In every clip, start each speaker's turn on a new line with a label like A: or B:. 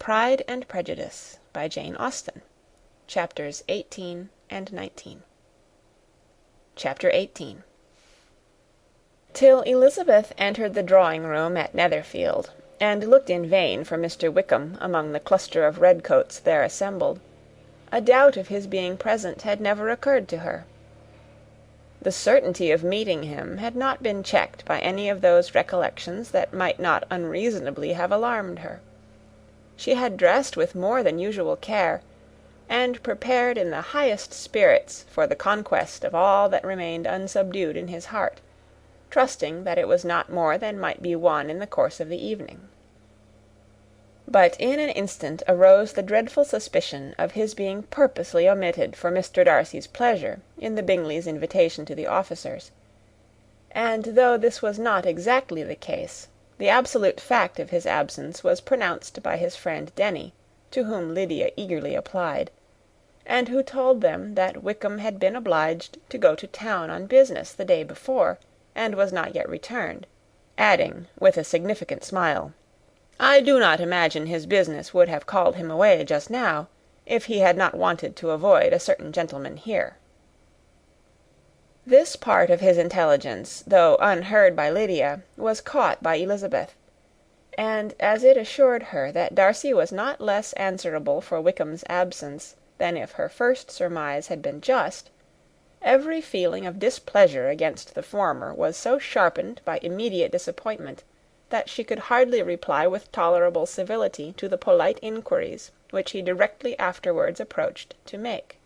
A: Pride and Prejudice by Jane Austen. Chapters 18 and 19. Chapter 18. Till Elizabeth entered the drawing-room at Netherfield, and looked in vain for Mr. Wickham among the cluster of redcoats there assembled, a doubt of his being present had never occurred to her. The certainty of meeting him had not been checked by any of those recollections that might not unreasonably have alarmed her. She had dressed with more than usual care, and prepared in the highest spirits for the conquest of all that remained unsubdued in his heart, trusting that it was not more than might be won in the course of the evening. But in an instant arose the dreadful suspicion of his being purposely omitted for Mr. Darcy's pleasure in the Bingleys' invitation to the officers; and though this was not exactly the case, the absolute fact of his absence was pronounced by his friend Denny, to whom Lydia eagerly applied, and who told them that Wickham had been obliged to go to town on business the day before, and was not yet returned, adding, with a significant smile, "I do not imagine his business would have called him away just now, if he had not wanted to avoid a certain gentleman here." This part of his intelligence, though unheard by Lydia, was caught by Elizabeth; and as it assured her that Darcy was not less answerable for Wickham's absence than if her first surmise had been just, every feeling of displeasure against the former was so sharpened by immediate disappointment, that she could hardly reply with tolerable civility to the polite inquiries which he directly afterwards approached to make.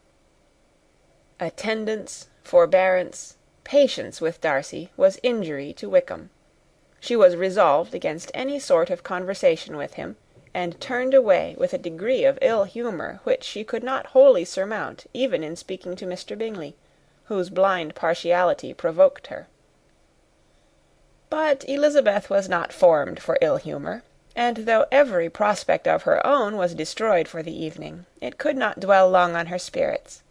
A: Attendance, forbearance, patience with Darcy was injury to Wickham. She was resolved against any sort of conversation with him, and turned away with a degree of ill humour which she could not wholly surmount even in speaking to Mr. Bingley, whose blind partiality provoked her. But Elizabeth was not formed for ill humour, and though every prospect of her own was destroyed for the evening, it could not dwell long on her spirits;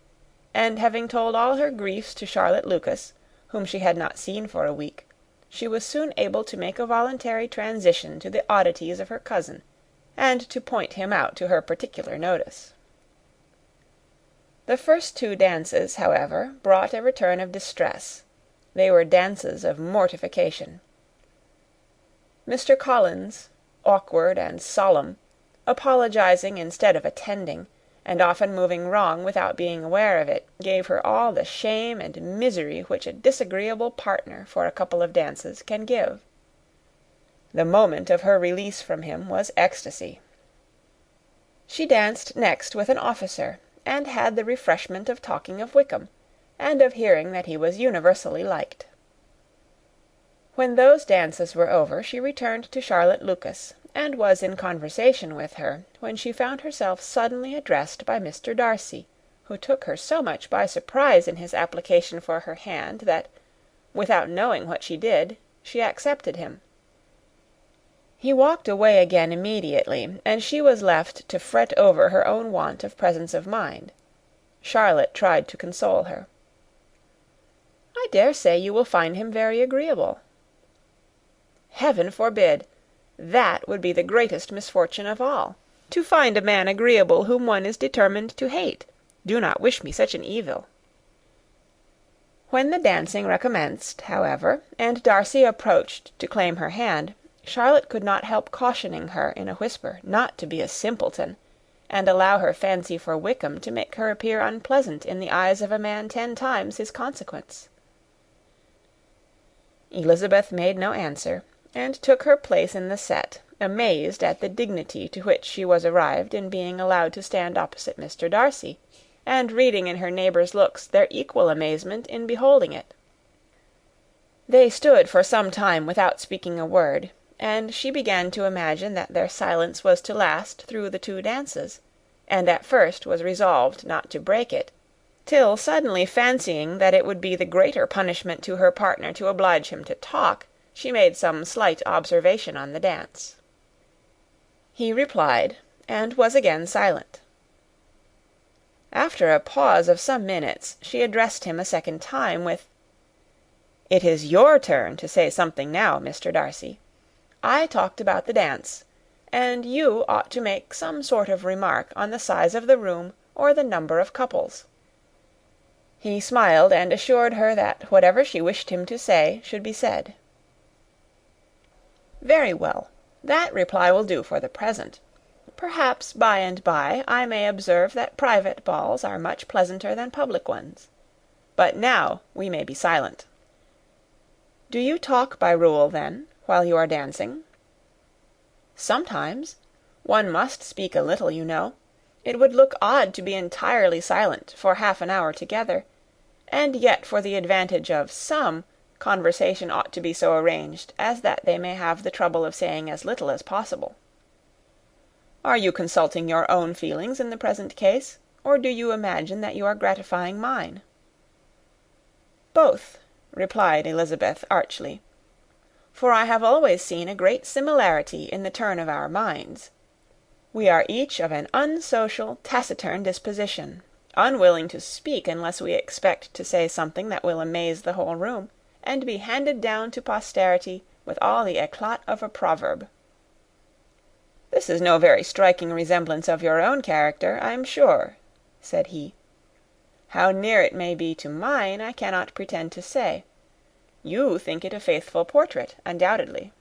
A: and having told all her griefs to Charlotte Lucas, whom she had not seen for a week, she was soon able to make a voluntary transition to the oddities of her cousin, and to point him out to her particular notice. The first two dances, however, brought a return of distress. They were dances of mortification. Mr. Collins, awkward and solemn, apologizing instead of attending, and often moving wrong without being aware of it, gave her all the shame and misery which a disagreeable partner for a couple of dances can give. The moment of her release from him was ecstasy. She danced next with an officer, and had the refreshment of talking of Wickham, and of hearing that he was universally liked. When those dances were over, she returned to Charlotte Lucas, and was in conversation with her, when she found herself suddenly addressed by Mr. Darcy, who took her so much by surprise in his application for her hand, that, without knowing what she did, she accepted him. He walked away again immediately, and she was left to fret over her own want of presence of mind. Charlotte tried to console her. "I dare say you will find him very agreeable." "Heaven forbid! That would be the greatest misfortune of all, to find a man agreeable whom one is determined to hate. Do not wish me such an evil." When the dancing recommenced, however, and Darcy approached to claim her hand, Charlotte could not help cautioning her in a whisper not to be a simpleton, and allow her fancy for Wickham to make her appear unpleasant in the eyes of a man 10 times his consequence. Elizabeth made no answer, and took her place in the set, amazed at the dignity to which she was arrived in being allowed to stand opposite Mr. Darcy, and reading in her neighbours' looks their equal amazement in beholding it. They stood for some time without speaking a word, and she began to imagine that their silence was to last through the 2 dances, and at first was resolved not to break it, till suddenly fancying that it would be the greater punishment to her partner to oblige him to talk, she made some slight observation on the dance. He replied, and was again silent. After a pause of some minutes, she addressed him a second time with, "It is your turn to say something now, Mr. Darcy. I talked about the dance, and you ought to make some sort of remark on the size of the room or the number of couples." He smiled and assured her that whatever she wished him to say should be said. "Very well. That reply will do for the present. Perhaps by and by I may observe that private balls are much pleasanter than public ones. But now we may be silent." "Do you talk by rule, then, while you are dancing?" "Sometimes. One must speak a little, you know. It would look odd to be entirely silent for half an hour together, and yet for the advantage of some, conversation ought to be so arranged as that they may have the trouble of saying as little as possible." "Are you consulting your own feelings in the present case, or do you imagine that you are gratifying mine?" "Both," replied Elizabeth archly, "for I have always seen a great similarity in the turn of our minds. We are each of an unsocial, taciturn disposition, unwilling to speak unless we expect to say something that will amaze the whole room, and be handed down to posterity with all the éclat of a proverb." "This is no very striking resemblance of your own character, I'm sure," said he. "How near it may be to mine, I cannot pretend to say. You think it a faithful portrait, undoubtedly."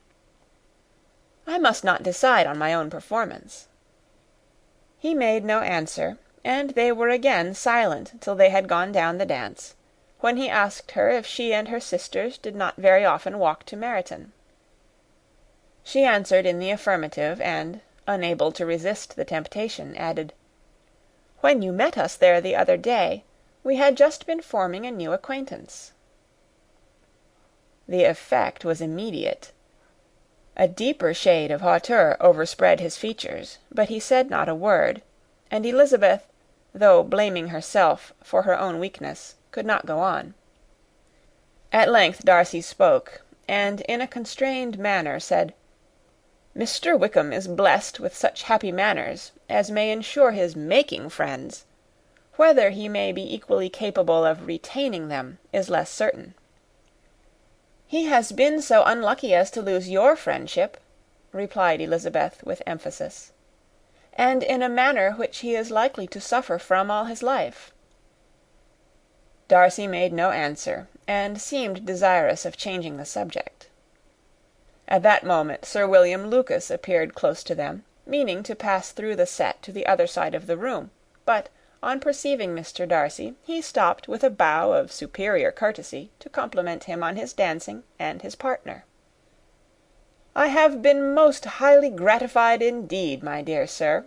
A: "I must not decide on my own performance." He made no answer, and they were again silent till they had gone down the dance, when he asked her if she and her sisters did not very often walk to Meryton. She answered in the affirmative, and, unable to resist the temptation, added, "When you met us there the other day, we had just been forming a new acquaintance." The effect was immediate. A deeper shade of hauteur overspread his features, but he said not a word, and Elizabeth, though blaming herself for her own weakness, could not go on. At length Darcy spoke, and in a constrained manner said, "Mr. Wickham is blessed with such happy manners as may ensure his making friends. Whether he may be equally capable of retaining them is less certain." "He has been so unlucky as to lose your friendship," replied Elizabeth with emphasis, "and in a manner which he is likely to suffer from all his life." Darcy made no answer, and seemed desirous of changing the subject. At that moment Sir William Lucas appeared close to them, meaning to pass through the set to the other side of the room, but, on perceiving Mr. Darcy, he stopped with a bow of superior courtesy to compliment him on his dancing and his partner. "I have been most highly gratified indeed, my dear sir.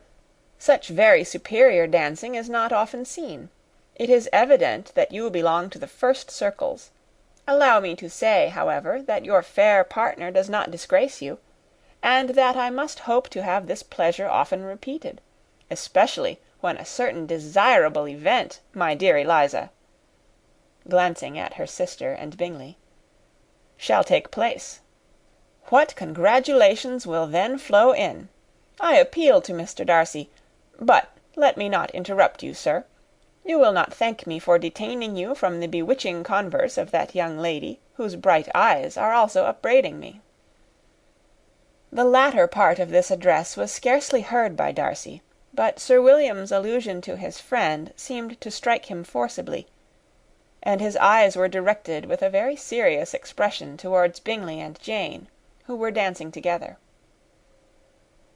A: Such very superior dancing is not often seen. It is evident that you belong to the first circles. Allow me to say, however, that your fair partner does not disgrace you, and that I must hope to have this pleasure often repeated, especially when a certain desirable event, my dear Eliza," glancing at her sister and Bingley, "shall take place. What congratulations will then flow in! I appeal to Mr. Darcy. But let me not interrupt you, sir. You will not thank me for detaining you from the bewitching converse of that young lady, whose bright eyes are also upbraiding me." The latter part of this address was scarcely heard by Darcy, but Sir William's allusion to his friend seemed to strike him forcibly, and his eyes were directed with a very serious expression towards Bingley and Jane, who were dancing together.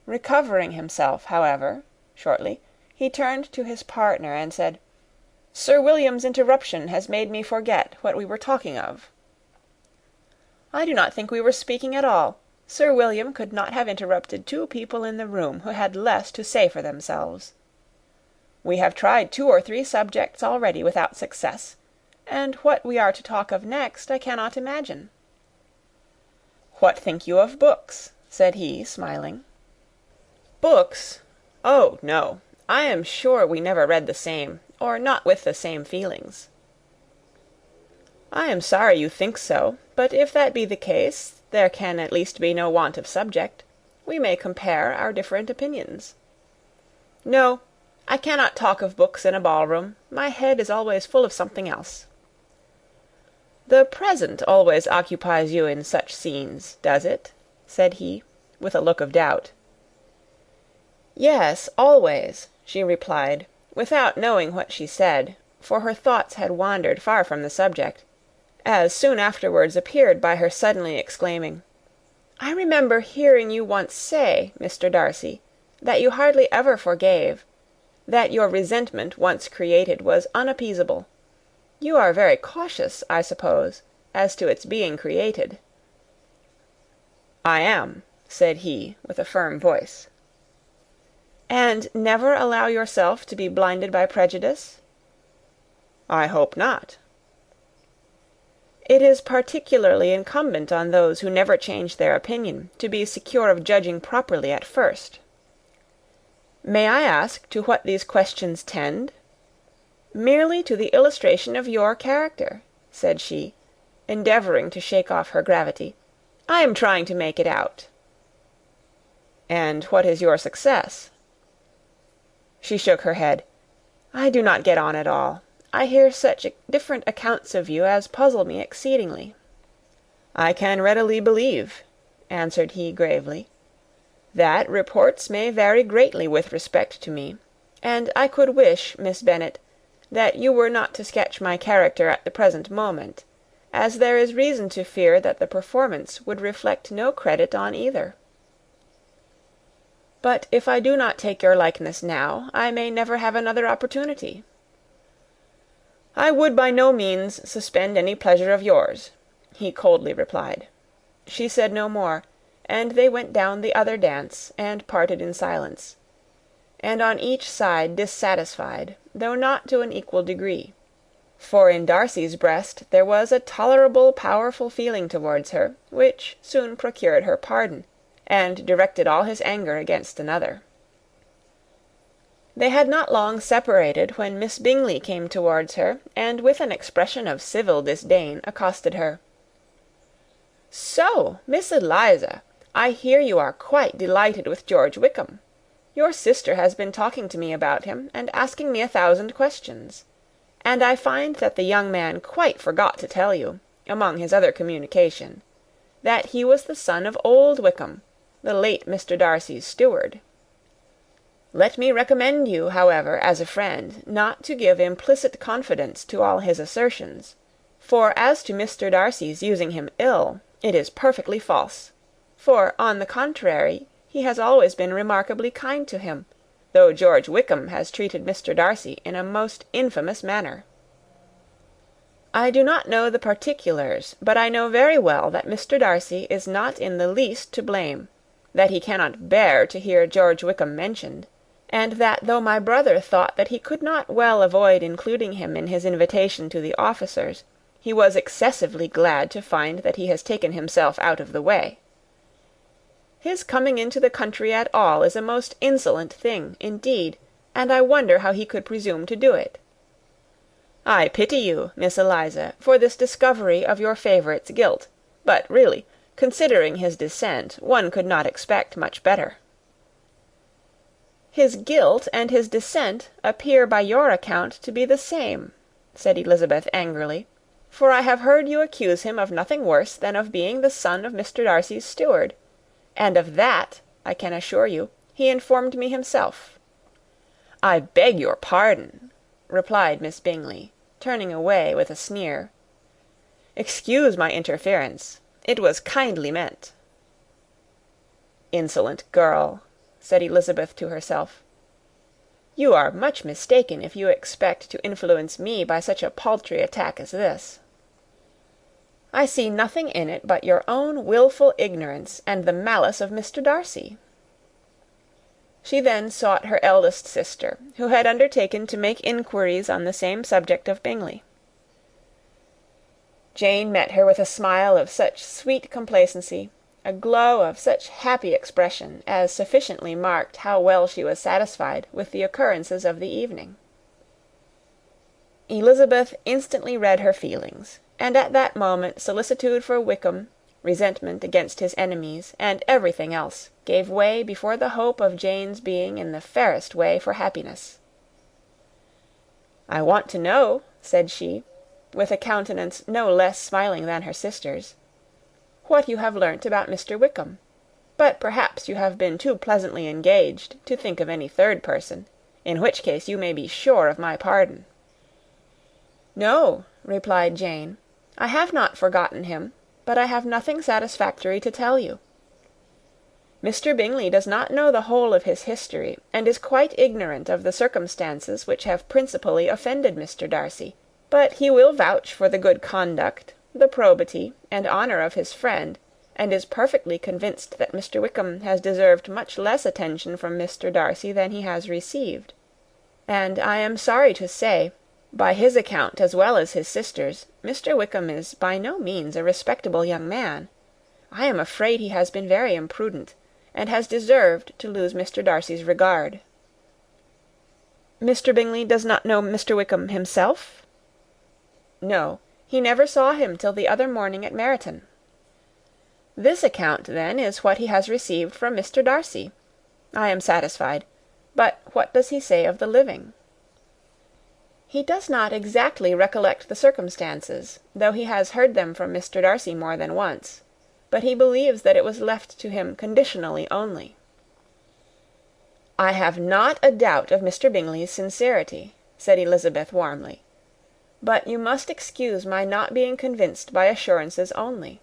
A: Recovering himself, however, shortly, he turned to his partner and said, "Sir William's interruption has made me forget what we were talking of." "I do not think we were speaking at all. Sir William could not have interrupted two people in the room who had less to say for themselves. We have tried 2 or 3 subjects already without success, and what we are to talk of next I cannot imagine." "What think you of books?" said he, smiling. "Books? Oh, no. I am sure we never read the same, or not with the same feelings." "I am sorry you think so, but if that be the case, there can at least be no want of subject. We may compare our different opinions." "No, I cannot talk of books in a ballroom. My head is always full of something else." "The present always occupies you in such scenes, does it?" said he, with a look of doubt. "Yes, always," she replied, without knowing what she said, for her thoughts had wandered far from the subject, as soon afterwards appeared by her suddenly exclaiming, "I remember hearing you once say, Mr. Darcy, that you hardly ever forgave, that your resentment once created was unappeasable. You are very cautious, I suppose, as to its being created." "I am," said he, with a firm voice. "And never allow yourself to be blinded by prejudice?" "I hope not." "It is particularly incumbent on those who never change their opinion to be secure of judging properly at first." "May I ask to what these questions tend?" "Merely to the illustration of your character," said she, endeavouring to shake off her gravity. "I am trying to make it out." "And what is your success?" She shook her head. "I do not get on at all. I hear such different accounts of you as puzzle me exceedingly." "I can readily believe," answered he gravely, "that reports may vary greatly with respect to me, and I could wish, Miss Bennet, that you were not to sketch my character at the present moment, as there is reason to fear that the performance would reflect no credit on either." "But if I do not take your likeness now, I may never have another opportunity." "I would by no means suspend any pleasure of yours," he coldly replied. She said no more, and they went down the other dance, and parted in silence, and on each side dissatisfied, though not to an equal degree. For in Darcy's breast there was a tolerable powerful feeling towards her, which soon procured her pardon, and directed all his anger against another. They had not long separated when Miss Bingley came towards her, and with an expression of civil disdain accosted her. "So, Miss Eliza, I hear you are quite delighted with George Wickham. Your sister has been talking to me about him, and asking me 1,000 questions. And I find that the young man quite forgot to tell you, among his other communication, that he was the son of old Wickham, the late Mr. Darcy's steward. Let me recommend you, however, as a friend, not to give implicit confidence to all his assertions; for as to Mr. Darcy's using him ill, it is perfectly false; for, on the contrary, he has always been remarkably kind to him, though George Wickham has treated Mr. Darcy in a most infamous manner. I do not know the particulars, but I know very well that Mr. Darcy is not in the least to blame, that he cannot bear to hear George Wickham mentioned, and that though my brother thought that he could not well avoid including him in his invitation to the officers, he was excessively glad to find that he has taken himself out of the way. His coming into the country at all is a most insolent thing, indeed, and I wonder how he could presume to do it. I pity you, Miss Eliza, for this discovery of your favourite's guilt, but really, considering his descent, one could not expect much better." "His guilt and his descent appear by your account to be the same," said Elizabeth angrily, "for I have heard you accuse him of nothing worse than of being the son of Mr. Darcy's steward, and of that, I can assure you, he informed me himself." "I beg your pardon," replied Miss Bingley, turning away with a sneer. "Excuse my interference. It was kindly meant." "Insolent girl," said Elizabeth to herself. "You are much mistaken if you expect to influence me by such a paltry attack as this. I see nothing in it but your own wilful ignorance and the malice of Mr. Darcy." She then sought her eldest sister, who had undertaken to make inquiries on the same subject of Bingley. Jane met her with a smile of such sweet complacency, a glow of such happy expression, as sufficiently marked how well she was satisfied with the occurrences of the evening. Elizabeth instantly read her feelings, and at that moment solicitude for Wickham, resentment against his enemies, and everything else, gave way before the hope of Jane's being in the fairest way for happiness. "I want to know," said she, with a countenance no less smiling than her sister's, "what you have learnt about Mr. Wickham. but perhaps you have been too pleasantly engaged to think of any third person, in which case you may be sure of my pardon." "No," replied Jane, "I have not forgotten him, but I have nothing satisfactory to tell you. Mr. Bingley does not know the whole of his history, and is quite ignorant of the circumstances which have principally offended Mr. Darcy, but he will vouch for the good conduct, the probity, and honour of his friend, and is perfectly convinced that Mr. Wickham has deserved much less attention from Mr. Darcy than he has received; and I am sorry to say, by his account as well as his sister's, Mr. Wickham is by no means a respectable young man. I am afraid he has been very imprudent, and has deserved to lose Mr. Darcy's regard." "Mr. Bingley does not know Mr. Wickham himself?" "No, he never saw him till the other morning at Meryton." "This account, then, is what he has received from Mr. Darcy. I am satisfied. But what does he say of the living?" "He does not exactly recollect the circumstances, though he has heard them from Mr. Darcy more than once, but he believes that it was left to him conditionally only." "I have not a doubt of Mr. Bingley's sincerity," said Elizabeth warmly, "but you must excuse my not being convinced by assurances only.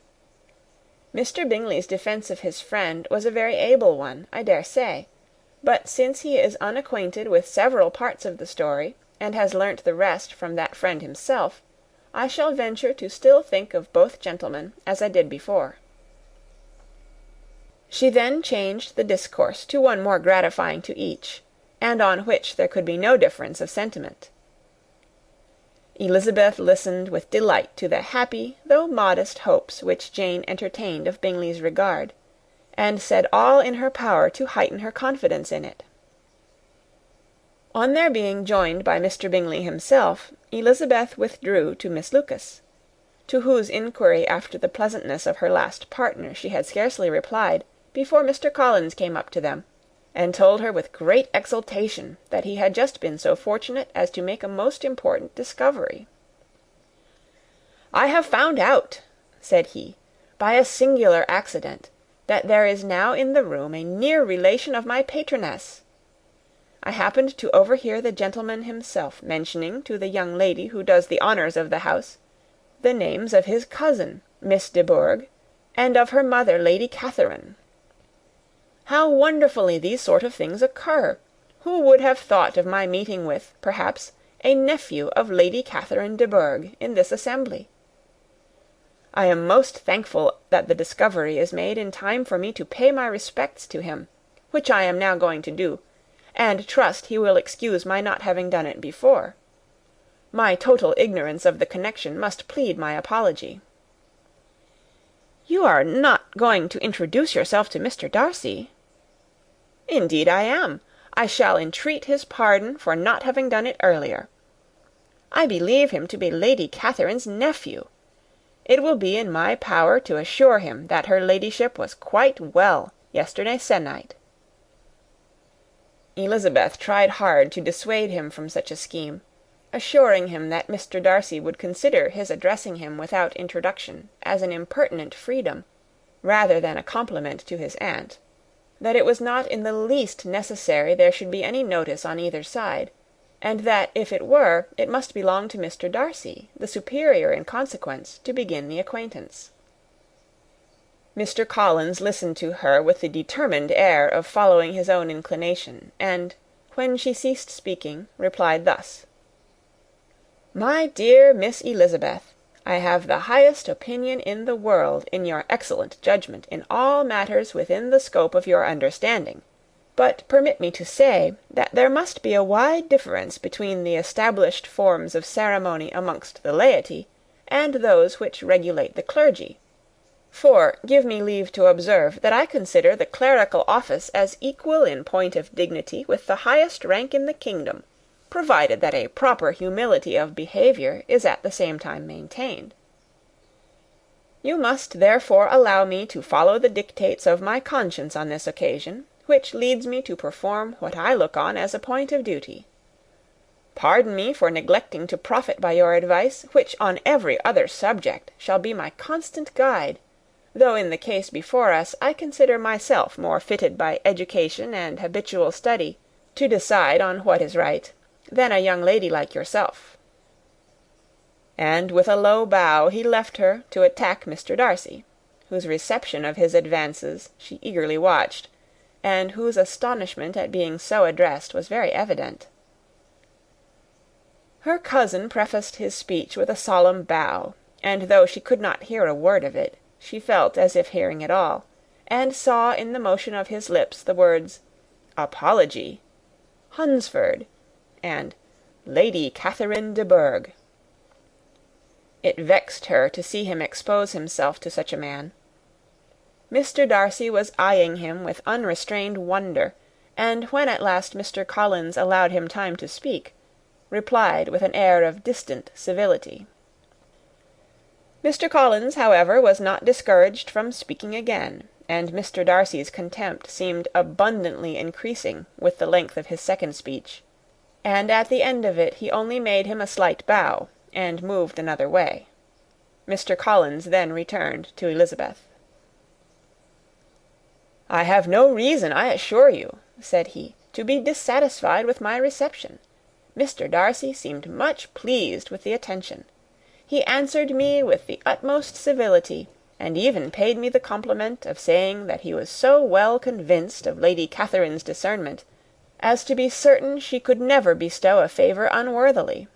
A: Mr. Bingley's defence of his friend was a very able one, I dare say; but since he is unacquainted with several parts of the story, and has learnt the rest from that friend himself, I shall venture to still think of both gentlemen as I did before." She then changed the discourse to one more gratifying to each, and on which there could be no difference of sentiment. Elizabeth listened with delight to the happy though modest hopes which Jane entertained of Bingley's regard, and said all in her power to heighten her confidence in it. On their being joined by Mr. Bingley himself, Elizabeth withdrew to Miss Lucas, to whose inquiry after the pleasantness of her last partner she had scarcely replied, before Mr. Collins came up to them, and told her with great exultation that he had just been so fortunate as to make a most important discovery. "I have found out," said he, "by a singular accident, that there is now in the room a near relation of my patroness. I happened to overhear the gentleman himself mentioning to the young lady who does the honours of the house the names of his cousin, Miss de Bourgh, and of her mother, Lady Catherine. How wonderfully these sort of things occur! Who would have thought of my meeting with, perhaps, a nephew of Lady Catherine de Bourgh in this assembly? I am most thankful that the discovery is made in time for me to pay my respects to him, which I am now going to do, and trust he will excuse my not having done it before. My total ignorance of the connection must plead my apology." "You are not going to introduce yourself to Mr. Darcy?" "Indeed I am. I shall entreat his pardon for not having done it earlier. I believe him to be Lady Catherine's nephew. It will be in my power to assure him that her ladyship was quite well yesterday se'nnight." Elizabeth tried hard to dissuade him from such a scheme, assuring him that Mr. Darcy would consider his addressing him without introduction as an impertinent freedom, rather than a compliment to his aunt, that it was not in the least necessary there should be any notice on either side, and that if it were, it must belong to Mr. Darcy, the superior in consequence, to begin the acquaintance. Mr. Collins listened to her with the determined air of following his own inclination, and, when she ceased speaking, replied thus: "My dear Miss Elizabeth, I have the highest opinion in the world in your excellent judgment in all matters within the scope of your understanding; but permit me to say that there must be a wide difference between the established forms of ceremony amongst the laity, and those which regulate the clergy. For, give me leave to observe that I consider the clerical office as equal in point of dignity with the highest rank in the kingdom, provided that a proper humility of behaviour is at the same time maintained. You must therefore allow me to follow the dictates of my conscience on this occasion, which leads me to perform what I look on as a point of duty. Pardon me for neglecting to profit by your advice, which on every other subject shall be my constant guide, though in the case before us I consider myself more fitted by education and habitual study to decide on what is right, than a young lady like yourself." And with a low bow he left her to attack Mr. Darcy, whose reception of his advances she eagerly watched, and whose astonishment at being so addressed was very evident. Her cousin prefaced his speech with a solemn bow, and though she could not hear a word of it, she felt as if hearing it all, and saw in the motion of his lips the words "apology," "Hunsford," and "Lady Catherine de Bourgh." It vexed her to see him expose himself to such a man. Mr. Darcy was eyeing him with unrestrained wonder, and when at last Mr. Collins allowed him time to speak, replied with an air of distant civility. Mr. Collins, however, was not discouraged from speaking again, and Mr. Darcy's contempt seemed abundantly increasing with the length of his second speech, and at the end of it he only made him a slight bow, and moved another way. Mr. Collins then returned to Elizabeth. "I have no reason, I assure you," said he, "to be dissatisfied with my reception. Mr. Darcy seemed much pleased with the attention. He answered me with the utmost civility, and even paid me the compliment of saying that he was so well convinced of Lady Catherine's discernment as to be certain she could never bestow a favour unworthily.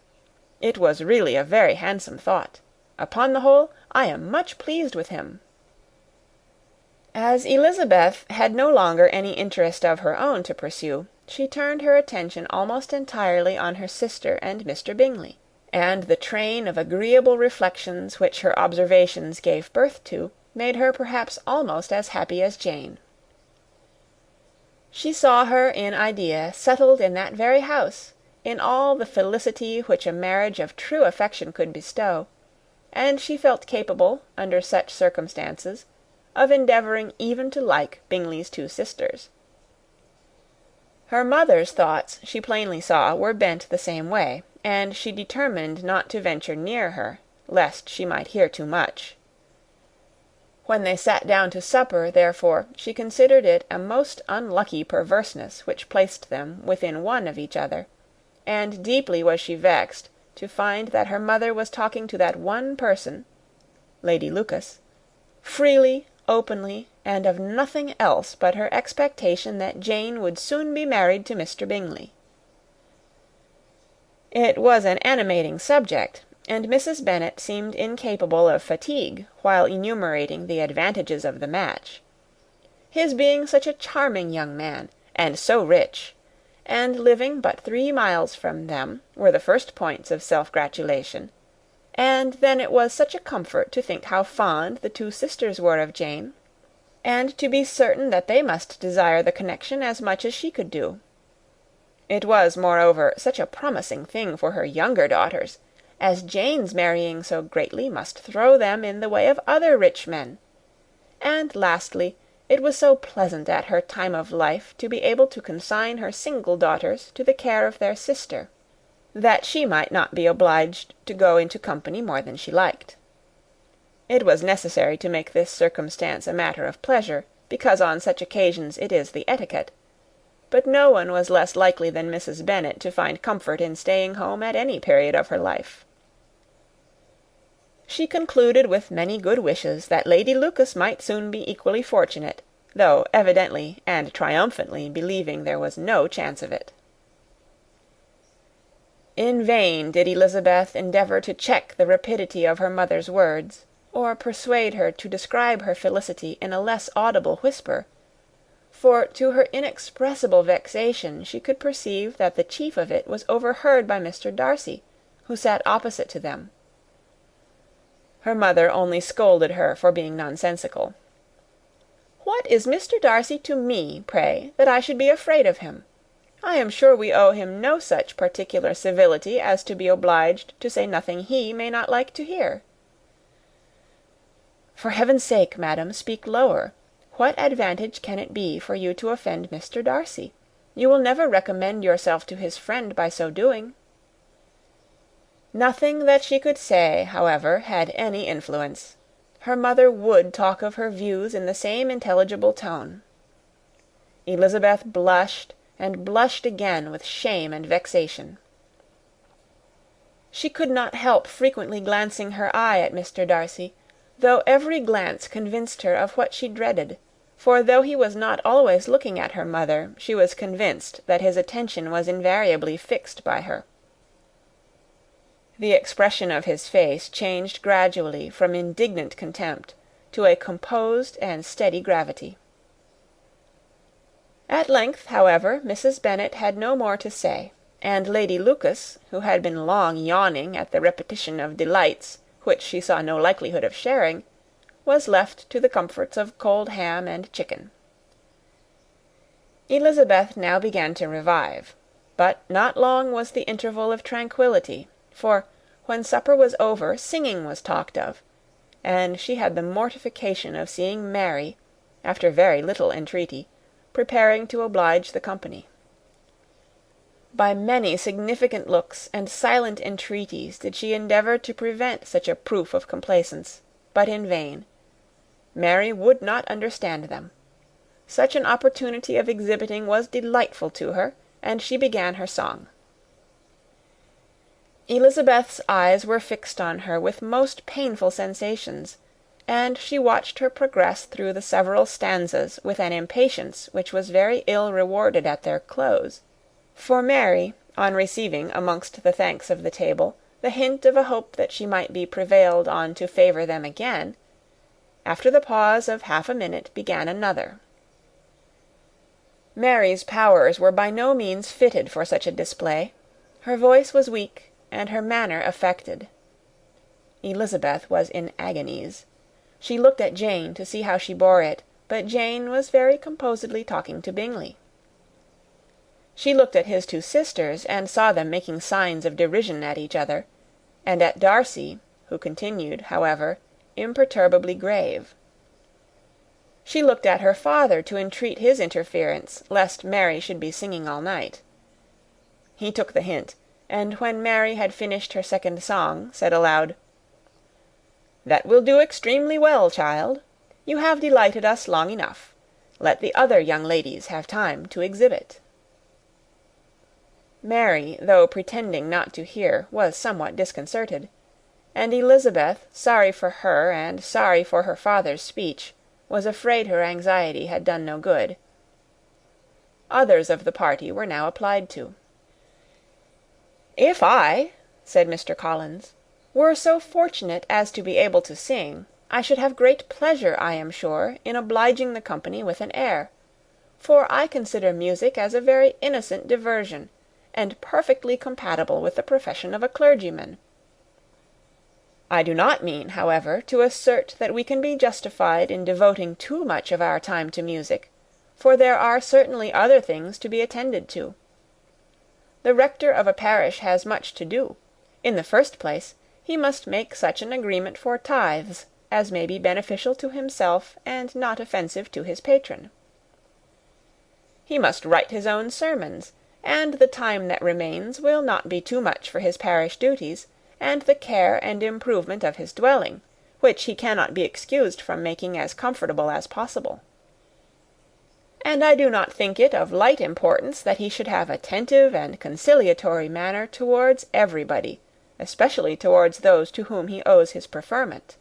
A: It was really a very handsome thought. Upon the whole, I am much pleased with him." As Elizabeth had no longer any interest of her own to pursue, she turned her attention almost entirely on her sister and Mr. Bingley, and the train of agreeable reflections which her observations gave birth to made her perhaps almost as happy as Jane. She saw her in idea settled in that very house, in all the felicity which a marriage of true affection could bestow, and she felt capable, under such circumstances, of endeavouring even to like Bingley's two sisters. Her mother's thoughts, she plainly saw, were bent the same way, and she determined not to venture near her, lest she might hear too much. When they sat down to supper, therefore, she considered it a most unlucky perverseness which placed them within one of each other, and deeply was she vexed to find that her mother was talking to that one person, Lady Lucas, freely, openly, and of nothing else but her expectation that Jane would soon be married to Mr. Bingley. It was an animating subject, and Mrs. Bennet seemed incapable of fatigue while enumerating the advantages of the match. His being such a charming young man, and so rich, and living but 3 miles from them, were the first points of self-gratulation. And then it was such a comfort to think how fond the two sisters were of Jane, and to be certain that they must desire the connection as much as she could do. It was, moreover, such a promising thing for her younger daughters, as Jane's marrying so greatly must throw them in the way of other rich men. And lastly, it was so pleasant at her time of life to be able to consign her single daughters to the care of their sister, that she might not be obliged to go into company more than she liked. It was necessary to make this circumstance a matter of pleasure, because on such occasions it is the etiquette, but no one was less likely than Mrs. Bennet to find comfort in staying home at any period of her life. She concluded with many good wishes that Lady Lucas might soon be equally fortunate, though evidently and triumphantly believing there was no chance of it. In vain did Elizabeth endeavour to check the rapidity of her mother's words, or persuade her to describe her felicity in a less audible whisper, for to her inexpressible vexation she could perceive that the chief of it was overheard by Mr. Darcy, who sat opposite to them. Her mother only scolded her for being nonsensical. "What is Mr. Darcy to me, pray, that I should be afraid of him? I am sure we owe him no such particular civility as to be obliged to say nothing he may not like to hear." "For heaven's sake, madam, speak lower. What advantage can it be for you to offend Mr. Darcy? You will never recommend yourself to his friend by so doing." Nothing that she could say, however, had any influence. her mother would talk of her views in the same intelligible tone. Elizabeth blushed and blushed again with shame and vexation. She could not help frequently glancing her eye at Mr. Darcy, though every glance convinced her of what she dreaded, for though he was not always looking at her mother, she was convinced that his attention was invariably fixed by her. The expression of his face changed gradually from indignant contempt to a composed and steady gravity. At length, however, Mrs. Bennet had no more to say, and Lady Lucas, who had been long yawning at the repetition of delights which she saw no likelihood of sharing, was left to the comforts of cold ham and chicken. Elizabeth now began to revive, but not long was the interval of tranquillity, for, when supper was over, singing was talked of, and she had the mortification of seeing Mary, after very little entreaty, preparing to oblige the company. By many significant looks and silent entreaties did she endeavour to prevent such a proof of complaisance, but in vain. Mary would not understand them. Such an opportunity of exhibiting was delightful to her, and she began her song. Elizabeth's eyes were fixed on her with most painful sensations, and she watched her progress through the several stanzas with an impatience which was very ill rewarded at their close; for Mary, on receiving amongst the thanks of the table the hint of a hope that she might be prevailed on to favour them again, after the pause of half a minute began another. Mary's powers were by no means fitted for such a display. Her voice was weak, and her manner affected. Elizabeth was in agonies. She looked at Jane to see how she bore it, but Jane was very composedly talking to Bingley. She looked at his two sisters, and saw them making signs of derision at each other, and at Darcy, who continued, however, imperturbably grave. She looked at her father to entreat his interference, lest Mary should be singing all night. He took the hint, and when Mary had finished her second song, said aloud, "That will do extremely well, child. You have delighted us long enough. Let the other young ladies have time to exhibit." Mary, though pretending not to hear, was somewhat disconcerted, and Elizabeth, sorry for her and sorry for her father's speech, was afraid her anxiety had done no good. Others of the party were now applied to. "If I," said Mr. Collins, "were so fortunate as to be able to sing, I should have great pleasure, I am sure, in obliging the company with an air; for I consider music as a very innocent diversion, and perfectly compatible with the profession of a clergyman. I do not mean, however, to assert that we can be justified in devoting too much of our time to music, for there are certainly other things to be attended to. The rector of a parish has much to do. In the first place, he must make such an agreement for tithes as may be beneficial to himself and not offensive to his patron. He must write his own sermons, and the time that remains will not be too much for his parish duties, and the care and improvement of his dwelling, which he cannot be excused from making as comfortable as possible. And I do not think it of light importance that he should have attentive and conciliatory manner towards everybody, especially towards those to whom he owes his preferment.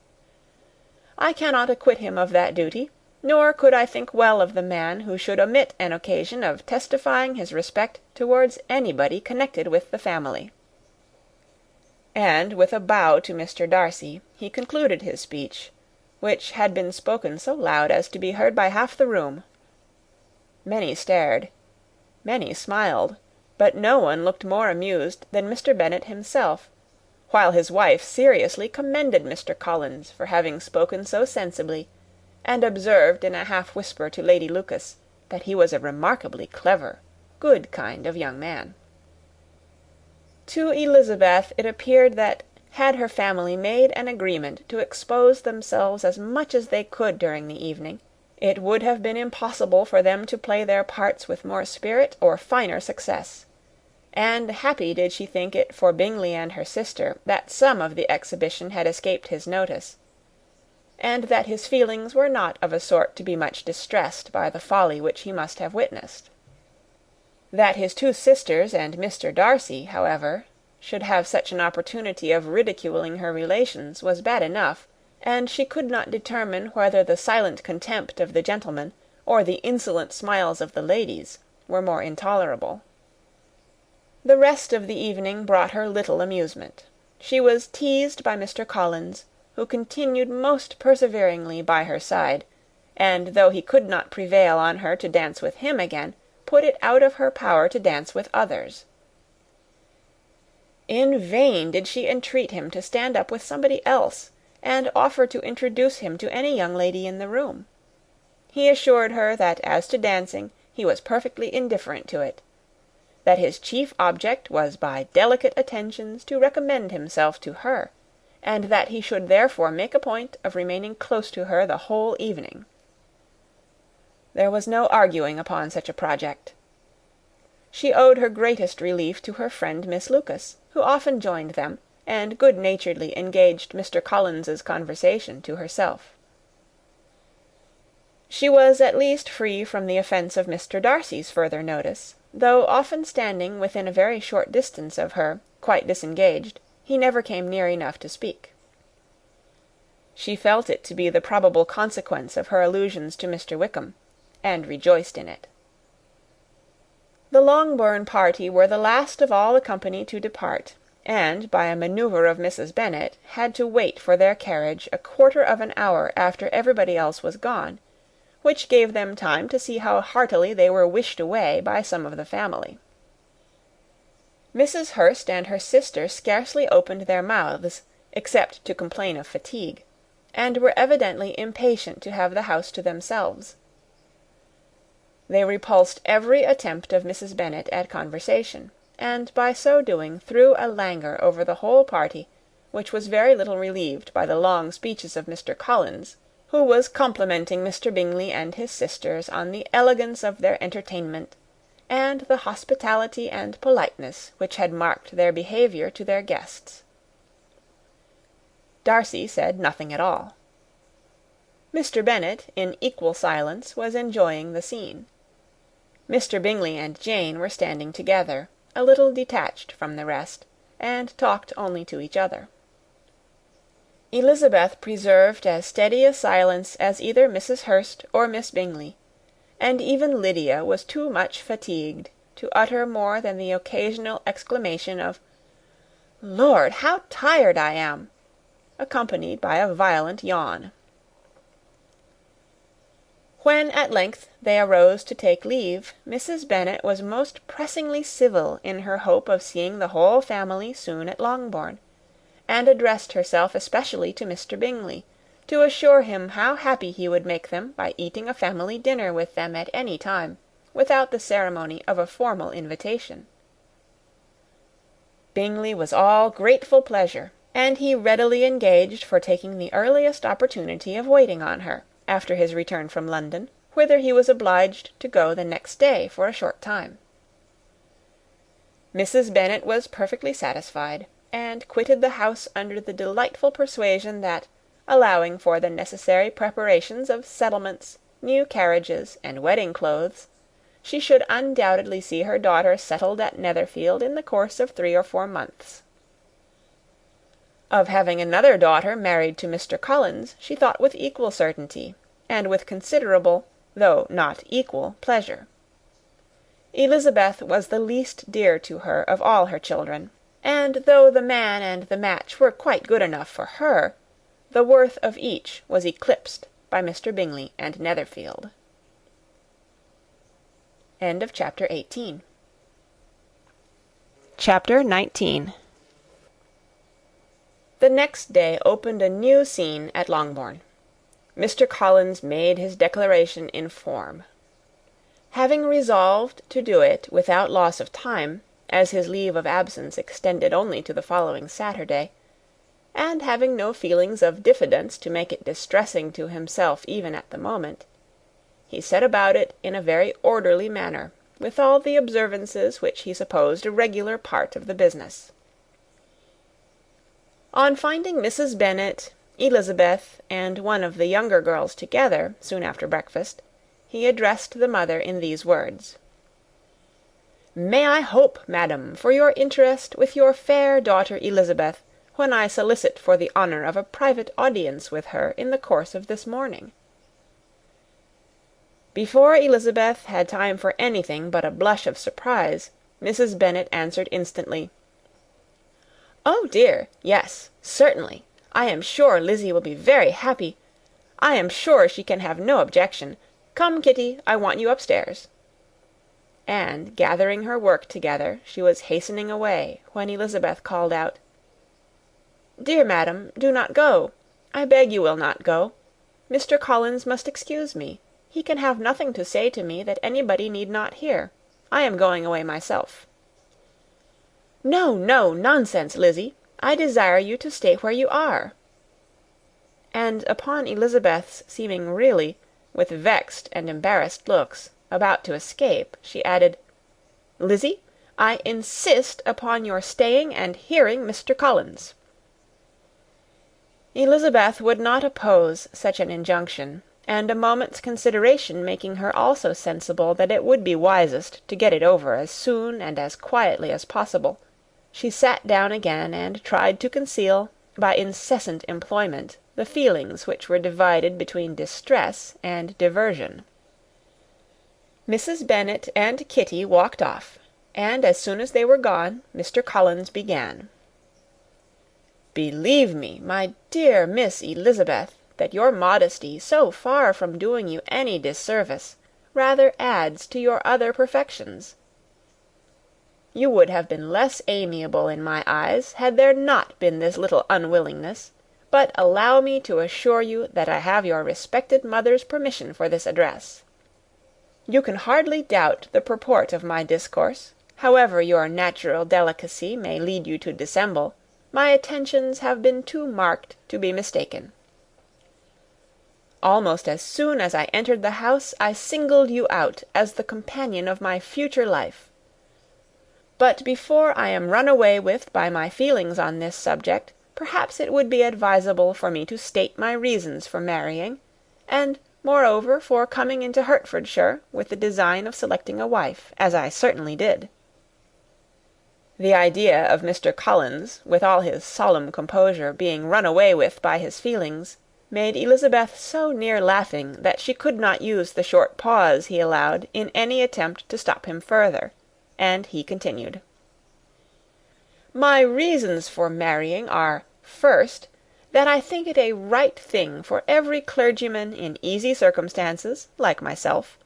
A: I cannot acquit him of that duty, nor could I think well of the man who should omit an occasion of testifying his respect towards anybody connected with the family." And with a bow to Mr. Darcy, he concluded his speech, which had been spoken so loud as to be heard by half the room. Many stared, many smiled, but no one looked more amused than Mr. Bennet himself, while his wife seriously commended Mr. Collins for having spoken so sensibly, and observed in a half whisper to Lady Lucas that he was a remarkably clever, good kind of young man. To Elizabeth it appeared that, had her family made an agreement to expose themselves as much as they could during the evening, it would have been impossible for them to play their parts with more spirit or finer success; and happy did she think it for Bingley and her sister that some of the exhibition had escaped his notice, and that his feelings were not of a sort to be much distressed by the folly which he must have witnessed. That his two sisters and Mr. Darcy, however, should have such an opportunity of ridiculing her relations was bad enough, and she could not determine whether the silent contempt of the gentlemen or the insolent smiles of the ladies were more intolerable. The rest of the evening brought her little amusement. She was teased by Mr. Collins, who continued most perseveringly by her side, and though he could not prevail on her to dance with him again, put it out of her power to dance with others. In vain did she entreat him to stand up with somebody else, and offer to introduce him to any young lady in the room. He assured her that as to dancing he was perfectly indifferent to it, that his chief object was by delicate attentions to recommend himself to her, and that he should therefore make a point of remaining close to her the whole evening. There was no arguing upon such a project. She owed her greatest relief to her friend Miss Lucas, who often joined them, and good-naturedly engaged Mr. Collins's conversation to herself. She was at least free from the offence of Mr. Darcy's further notice, though often standing within a very short distance of her, quite disengaged, he never came near enough to speak. She felt it to be the probable consequence of her allusions to Mr. Wickham, and rejoiced in it. The Longbourn party were the last of all the company to depart, and, by a manoeuvre of Mrs. Bennet, had to wait for their carriage a quarter of an hour after everybody else was gone, which gave them time to see how heartily they were wished away by some of the family. Mrs. Hurst and her sister scarcely opened their mouths, except to complain of fatigue, and were evidently impatient to have the house to themselves. They repulsed every attempt of Mrs. Bennet at conversation, and by so doing threw a languor over the whole party, which was very little relieved by the long speeches of Mr. Collins, who was complimenting Mr. Bingley and his sisters on the elegance of their entertainment, and the hospitality and politeness which had marked their behaviour to their guests. Darcy said nothing at all. Mr. Bennet, in equal silence, was enjoying the scene. Mr. Bingley and Jane were standing together, a little detached from the rest, and talked only to each other. Elizabeth preserved as steady a silence as either Mrs. Hurst or Miss Bingley, and even Lydia was too much fatigued to utter more than the occasional exclamation of "Lord, how tired I am!" accompanied by a violent yawn. When at length they arose to take leave, Mrs. Bennet was most pressingly civil in her hope of seeing the whole family soon at Longbourn, and addressed herself especially to Mr. Bingley, to assure him how happy he would make them by eating a family dinner with them at any time, without the ceremony of a formal invitation. Bingley was all grateful pleasure, and he readily engaged for taking the earliest opportunity of waiting on her, after his return from London, whither he was obliged to go the next day for a short time. Mrs. Bennet was perfectly satisfied, and quitted the house under the delightful persuasion that, allowing for the necessary preparations of settlements, new carriages, and wedding clothes, she should undoubtedly see her daughter settled at Netherfield in the course of 3 or 4 months. Of having another daughter married to Mr. Collins she thought with equal certainty, and with considerable, though not equal, pleasure. Elizabeth was the least dear to her of all her children, and though the man and the match were quite good enough for her, the worth of each was eclipsed by Mr. Bingley and Netherfield. End of Chapter 18. Chapter 19. The next day opened a new scene at Longbourn. Mr. Collins made his declaration in form. Having resolved to do it without loss of time, as his leave of absence extended only to the following Saturday, and having no feelings of diffidence to make it distressing to himself even at the moment, he set about it in a very orderly manner, with all the observances which he supposed a regular part of the business. On finding Mrs. Bennet Elizabeth and one of the younger girls together, soon after breakfast, he addressed the mother in these words: "May I hope, madam, for your interest with your fair daughter Elizabeth, when I solicit for the honour of a private audience with her in the course of this morning?" Before Elizabeth had time for anything but a blush of surprise, Mrs. Bennet answered instantly, "Oh dear, yes, certainly. I am sure Lizzy will be very happy. I am sure she can have no objection. Come, Kitty, I want you upstairs." And, gathering her work together, she was hastening away, when Elizabeth called out, "Dear madam, do not go. I beg you will not go. Mr. Collins must excuse me. He can have nothing to say to me that anybody need not hear. I am going away myself." "No, no, nonsense, Lizzy. I desire you to stay where you are." And upon Elizabeth's seeming really, with vexed and embarrassed looks, about to escape, she added, "Lizzy, I insist upon your staying and hearing Mr. Collins." Elizabeth would not oppose such an injunction, and a moment's consideration making her also sensible that it would be wisest to get it over as soon and as quietly as possible, she sat down again and tried to conceal, by incessant employment, the feelings which were divided between distress and diversion. Mrs. Bennet and Kitty walked off, and as soon as they were gone, Mr. Collins began. "Believe me, my dear Miss Elizabeth, that your modesty, so far from doing you any disservice, rather adds to your other perfections. You would have been less amiable in my eyes, had there not been this little unwillingness. But allow me to assure you that I have your respected mother's permission for this address. You can hardly doubt the purport of my discourse. However your natural delicacy may lead you to dissemble, my attentions have been too marked to be mistaken. Almost as soon as I entered the house, I singled you out as the companion of my future life. But before I am run away with by my feelings on this subject, perhaps it would be advisable for me to state my reasons for marrying, and, moreover, for coming into Hertfordshire with the design of selecting a wife, as I certainly did." The idea of Mr. Collins, with all his solemn composure, being run away with by his feelings, made Elizabeth so near laughing that she could not use the short pause he allowed in any attempt to stop him further, and he continued, "My reasons for marrying are, first, that I think it a right thing for every clergyman in easy circumstances, like myself,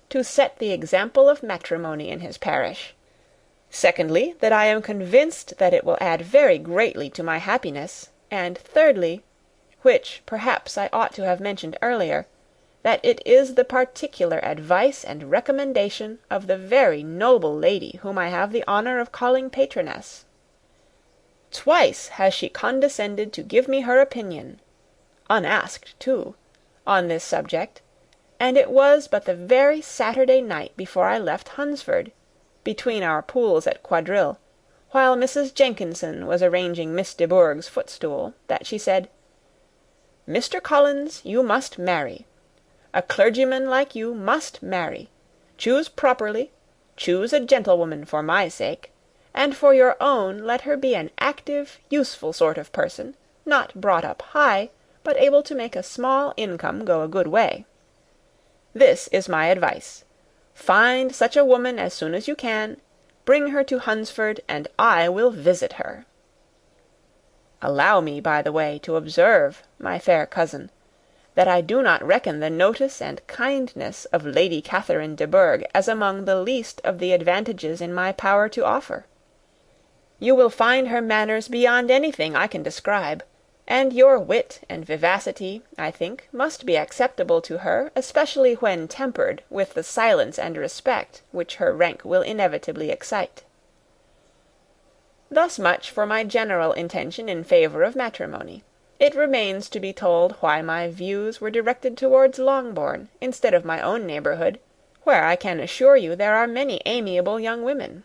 A: to set the example of matrimony in his parish. Secondly, that I am convinced that it will add very greatly to my happiness. And thirdly, which perhaps I ought to have mentioned earlier, that it is the particular advice and recommendation of the very noble lady whom I have the honour of calling patroness. Twice has she condescended to give me her opinion, unasked too, on this subject, and it was but the very Saturday night before I left Hunsford, between our pools at quadrille, while Mrs. Jenkinson was arranging Miss de Bourgh's footstool, that she said, "Mr. Collins, you must marry. A clergyman like you must marry. Choose properly. Choose a gentlewoman for my sake. And for your own, let her be an active, useful sort of person, not brought up high, but able to make a small income go a good way. This is my advice. Find such a woman as soon as you can. Bring her to Hunsford, and I will visit her. Allow me, by the way, to observe, my fair cousin, that I do not reckon the notice and kindness of Lady Catherine de Bourgh as among the least of the advantages in my power to offer. You will find her manners beyond anything I can describe, and your wit and vivacity, I think, must be acceptable to her, especially when tempered with the silence and respect which her rank will inevitably excite. Thus much for my general intention in favour of matrimony. It remains to be told why my views were directed towards Longbourn, instead of my own neighbourhood, where I can assure you there are many amiable young women.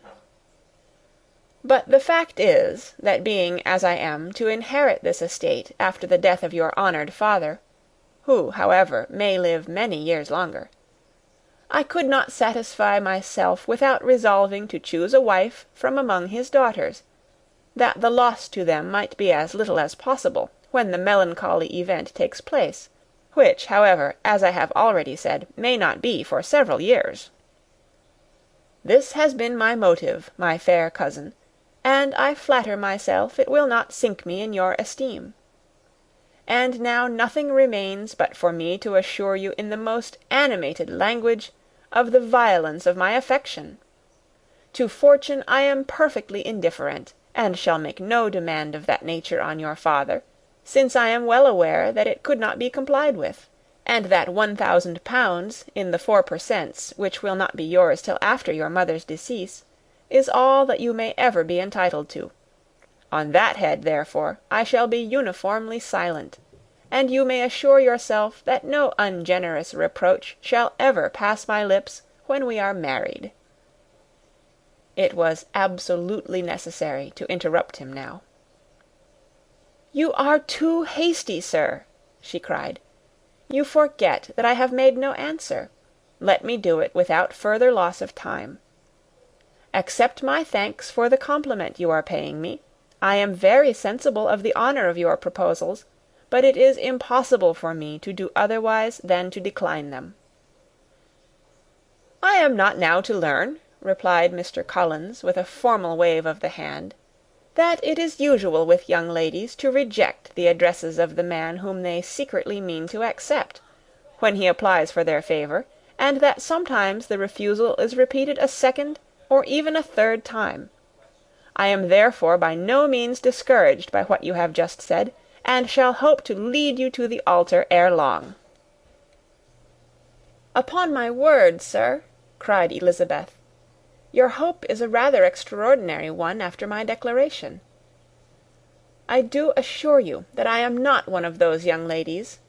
A: But the fact is, that being, as I am, to inherit this estate after the death of your honoured father, who, however, may live many years longer, I could not satisfy myself without resolving to choose a wife from among his daughters, that the loss to them might be as little as possible when the melancholy event takes place, which, however, as I have already said, may not be for several years. This has been my motive, my fair cousin, and I flatter myself it will not sink me in your esteem. And now nothing remains but for me to assure you in the most animated language of the violence of my affection. To fortune I am perfectly indifferent, and shall make no demand of that nature on your father, since I am well aware that it could not be complied with, and that £1,000 in the 4 per cents, which will not be yours till after your mother's decease, is all that you may ever be entitled to. On that head, therefore, I shall be uniformly silent, and you may assure yourself that no ungenerous reproach shall ever pass my lips when we are married." It was absolutely necessary to interrupt him now. "You are too hasty, sir," she cried. "You forget that I have made no answer. Let me do it without further loss of time. Accept my thanks for the compliment you are paying me. I am very sensible of the honour of your proposals, but it is impossible for me to do otherwise than to decline them." "I am not now to learn," replied Mr. Collins, with a formal wave of the hand, "that it is usual with young ladies to reject the addresses of the man whom they secretly mean to accept, when he applies for their favour, and that sometimes the refusal is repeated a second or even a third time. I am therefore by no means discouraged by what you have just said, and shall hope to lead you to the altar ere long." "Upon my word, sir," cried Elizabeth, "your hope is a rather extraordinary one after my declaration. I do assure you that I am not one of those young ladies,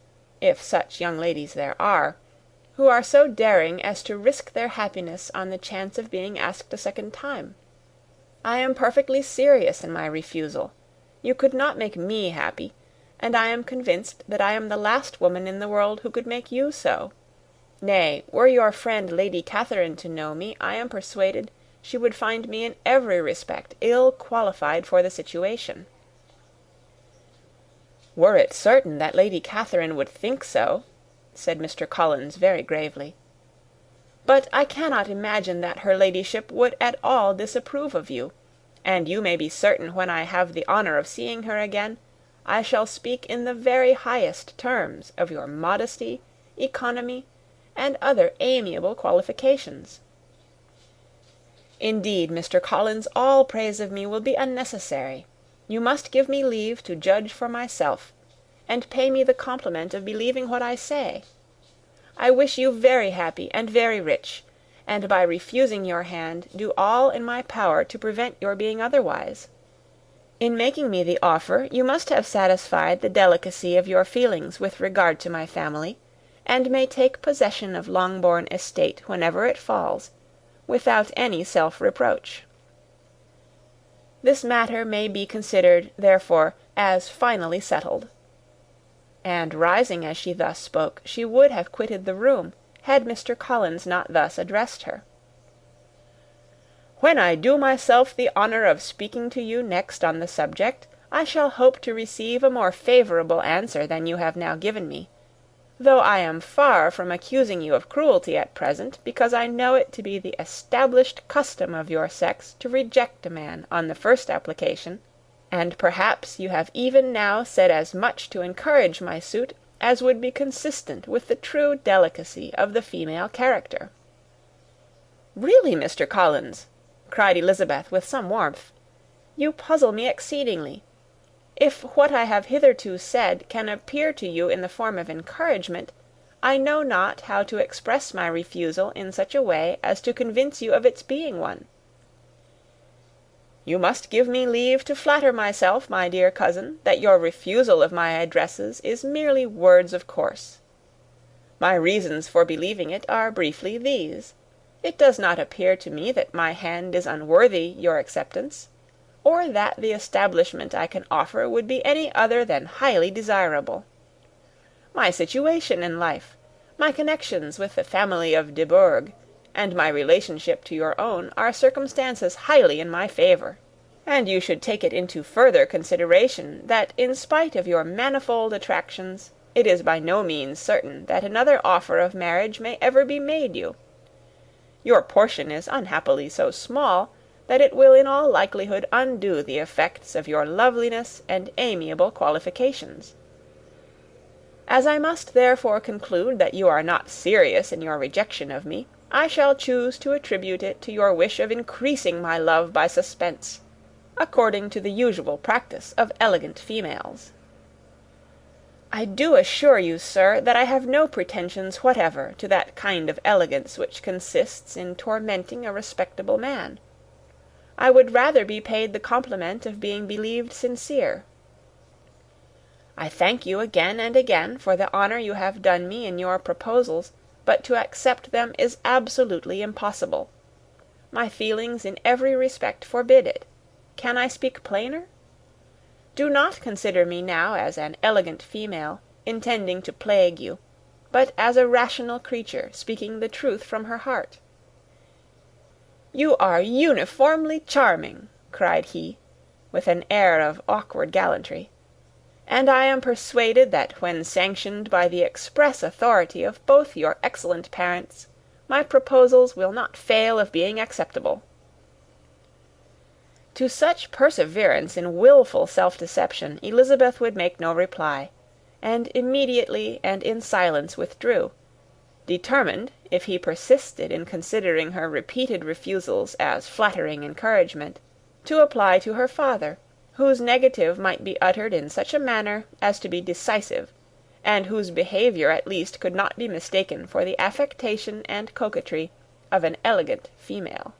A: if such young ladies there are, who are so daring as to risk their happiness on the chance of being asked a second time. I am perfectly serious in my refusal. You could not make me happy, and I am convinced that I am the last woman in the world who could make you so. Nay, were your friend Lady Catherine to know me, I am persuaded she would find me in every respect ill qualified for the situation." "Were it certain that Lady Catherine would think so," said Mr. Collins very gravely. "But I cannot imagine that her ladyship would at all disapprove of you, and you may be certain when I have the honour of seeing her again, I shall speak in the very highest terms of your modesty, economy, and other amiable qualifications. Indeed, Mr. Collins, all praise of me will be unnecessary. You must give me leave to judge for myself, and pay me the compliment of believing what I say. I wish you very happy and very rich, and by refusing your hand do all in my power to prevent your being otherwise. In making me the offer, you must have satisfied the delicacy of your feelings with regard to my family, and may take possession of Longbourn estate whenever it falls, without any self-reproach. This matter may be considered, therefore, as finally settled." And rising as she thus spoke, she would have quitted the room, had Mr. Collins not thus addressed her. "When I do myself the honour of speaking to you next on the subject, I shall hope to receive a more favourable answer than you have now given me, though I am far from accusing you of cruelty at present, because I know it to be the established custom of your sex to reject a man on the first application, and perhaps you have even now said as much to encourage my suit as would be consistent with the true delicacy of the female character." "Really, Mr. Collins," cried Elizabeth with some warmth, "you puzzle me exceedingly. If what I have hitherto said can appear to you in the form of encouragement, I know not how to express my refusal in such a way as to convince you of its being one." "You must give me leave to flatter myself, my dear cousin, that your refusal of my addresses is merely words of course. My reasons for believing it are briefly these. It does not appear to me that my hand is unworthy your acceptance. or that the establishment I can offer would be any other than highly desirable. My situation in life, my connections with the family of de Bourgh, and my relationship to your own, are circumstances highly in my favour; and you should take it into further consideration that, in spite of your manifold attractions, it is by no means certain that another offer of marriage may ever be made you. Your portion is unhappily so small that it will in all likelihood undo the effects of your loveliness and amiable qualifications. As I must therefore conclude that you are not serious in your rejection of me, I shall choose to attribute it to your wish of increasing my love by suspense, according to the usual practice of elegant females. I do assure you, sir, that I have no pretensions whatever to that kind of elegance which consists in tormenting a respectable man. I would rather be paid the compliment of being believed sincere. I thank you again and again for the honour you have done me in your proposals, but to accept them is absolutely impossible. My feelings in every respect forbid it. Can I speak plainer? Do not consider me now as an elegant female, intending to plague you, but as a rational creature speaking the truth from her heart. You are uniformly charming, cried he, with an air of awkward gallantry, and I am persuaded that when sanctioned by the express authority of both your excellent parents, my proposals will not fail of being acceptable. To such perseverance in wilful self-deception Elizabeth would make no reply, and immediately and in silence withdrew, determined, if he persisted in considering her repeated refusals as flattering encouragement, to apply to her father, whose negative might be uttered in such a manner as to be decisive, and whose behaviour at least could not be mistaken for the affectation and coquetry of an elegant female.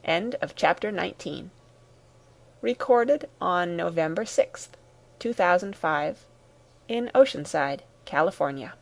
A: End of chapter 19. Recorded on November 6th, 2005, in Oceanside, California.